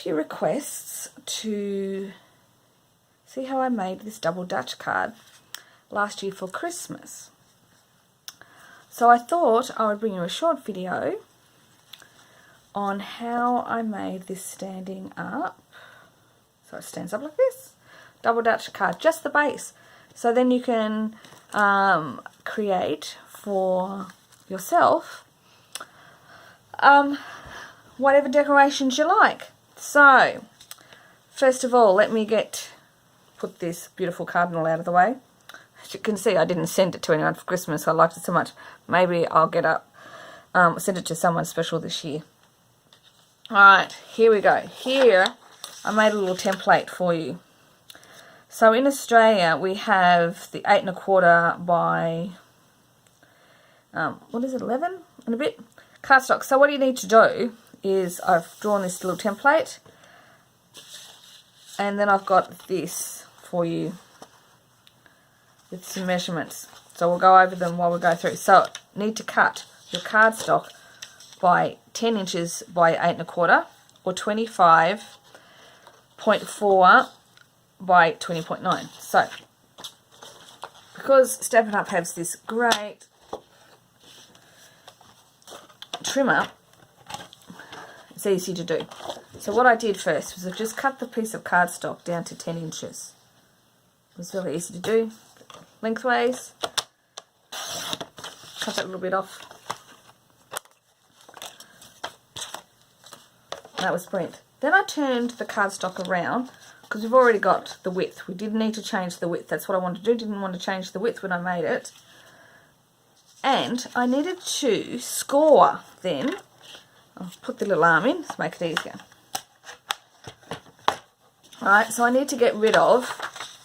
few requests to see how I made this double Dutch card last year for Christmas. So I thought I would bring you a short video on how I made this standing up. So it stands up like this. Double Dutch card, just the base. So then you can create for yourself whatever decorations you like. So first of all, let me put this beautiful cardinal out of the way. As you can see, I didn't send it to anyone for Christmas. I liked it so much. Maybe I'll send it to someone special this year. Alright, here we go. Here I made a little template for you. So in Australia we have the 8 1/4 by 11 and a bit cardstock. So what you need to do is I've drawn this little template, and then I've got this for you with some measurements. So we'll go over them while we go through. So you need to cut your cardstock by 10 inches by 8 1/4 or 25.4 by 20.9. So because Stampin' Up has this great trimmer, it's easy to do. So what I did first was I just cut the piece of cardstock down to 10 inches. It was really easy to do. Lengthways, cut that little bit off. That was brilliant. Then I turned the cardstock around because we've already got the width. We didn't need to change the width. That's what I wanted to do. Didn't want to change the width when I made it. And I needed to score then. I'll put the little arm in to make it easier. Alright, so I need to get rid of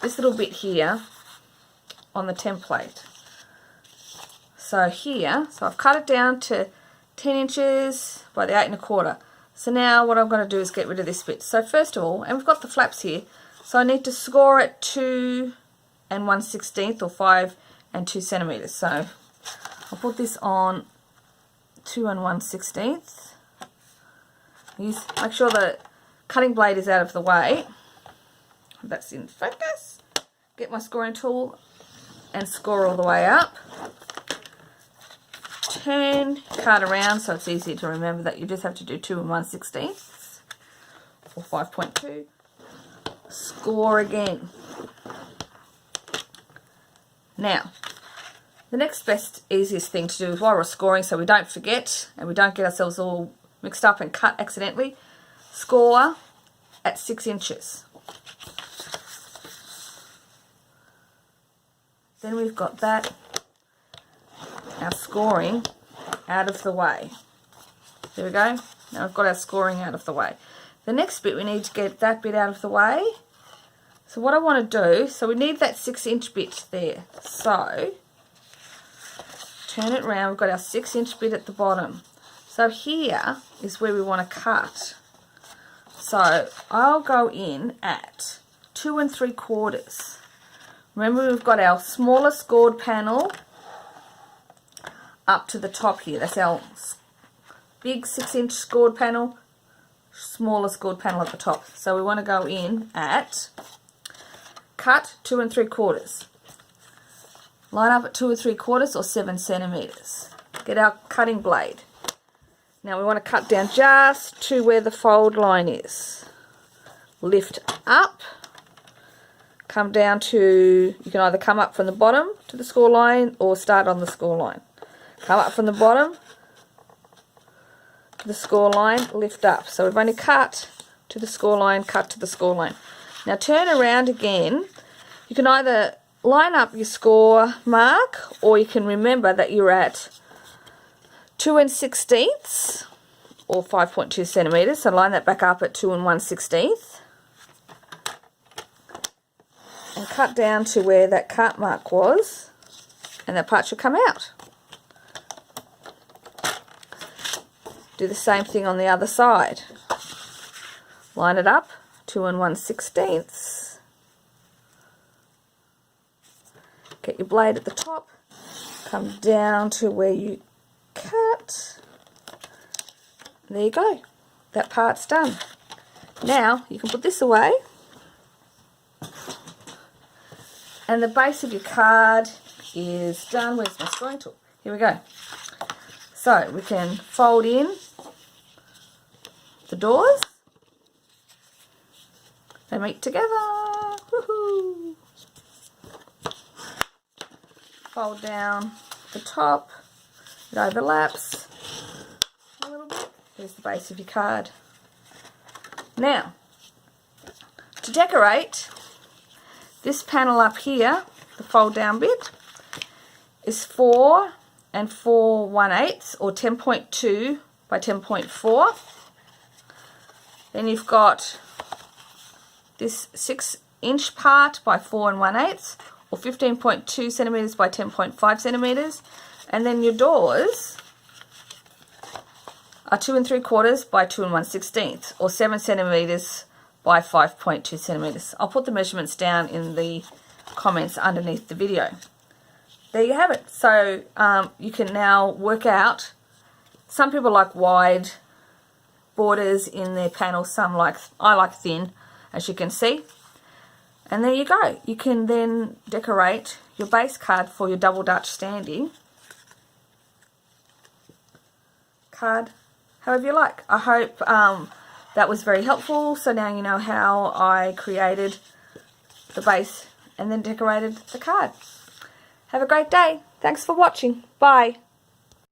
this little bit here on the template. So here, so I've cut it down to 10 inches by the 8 1/4. So now what I'm going to do is get rid of this bit. So first of all, and we've got the flaps here, so I need to score it 2 1/16 or 5 2 centimeters. So I'll put this on 2 1/16. Make sure the cutting blade is out of the way. That's in focus. Get my scoring tool and score all the way up. Turn card around so it's easier to remember that you just have to do 2 1/16 or 5.2. Score again. Now, the next best, easiest thing to do is while we're scoring, so we don't forget and we don't get ourselves all mixed up and cut accidentally, score at 6 inches. Then we've got that, our scoring out of the way. There we go. Now we've got our scoring out of the way. The next bit, we need to get that bit out of the way. So what I want to do, so we need that 6-inch bit there. So turn it around, we've got our 6-inch bit at the bottom. So here is where we want to cut. So I'll go in at 2 3/4. Remember, we've got our smaller scored panel up to the top here. That's our big 6-inch scored panel, smaller scored panel at the top. So we want to go in at cut 2 3/4. Line up at 2 3/4 or 7 centimeters. Get our cutting blade. Now we want to cut down just to where the fold line is. Lift up. Come down to, you can either come up from the bottom to the score line or start on the score line. Come up from the bottom to the score line, lift up. So we've only cut to the score line, cut to the score line. Now turn around again. You can either line up your score mark, or you can remember that you're at 2 1/16 or 5.2 centimeters. So line that back up at 2 1/16 and cut down to where that cut mark was, and that part should come out. Do the same thing on the other side. Line it up, 2 1/16. Get your blade at the top, come down to where you cut. There you go. That part's done. Now you can put this away, and the base of your card is done. Where's my scoring tool? Here we go. So we can fold in the doors. They meet together. Woohoo! Fold down the top. It overlaps a little bit. Here's the base of your card. Now, to decorate, this panel up here, the fold down bit, is 4 and 4/1/8 or 10.2 by 10.4. Then you've got this 6-inch part by 4 1/8 or 15.2 centimeters by 10.5 centimeters. And then your doors are 2 3/4 by 2 1/16 or 7 centimeters by 5.2 centimeters. I'll put the measurements down in the comments underneath the video. There you have it. So you can now work out. Some people like wide borders in their panels. I like thin, as you can see. And there you go. You can then decorate your base card for your double Dutch standing card however you like. I hope that was very helpful. So now you know how I created the base and then decorated the card. Have a great day. Thanks for watching. Bye.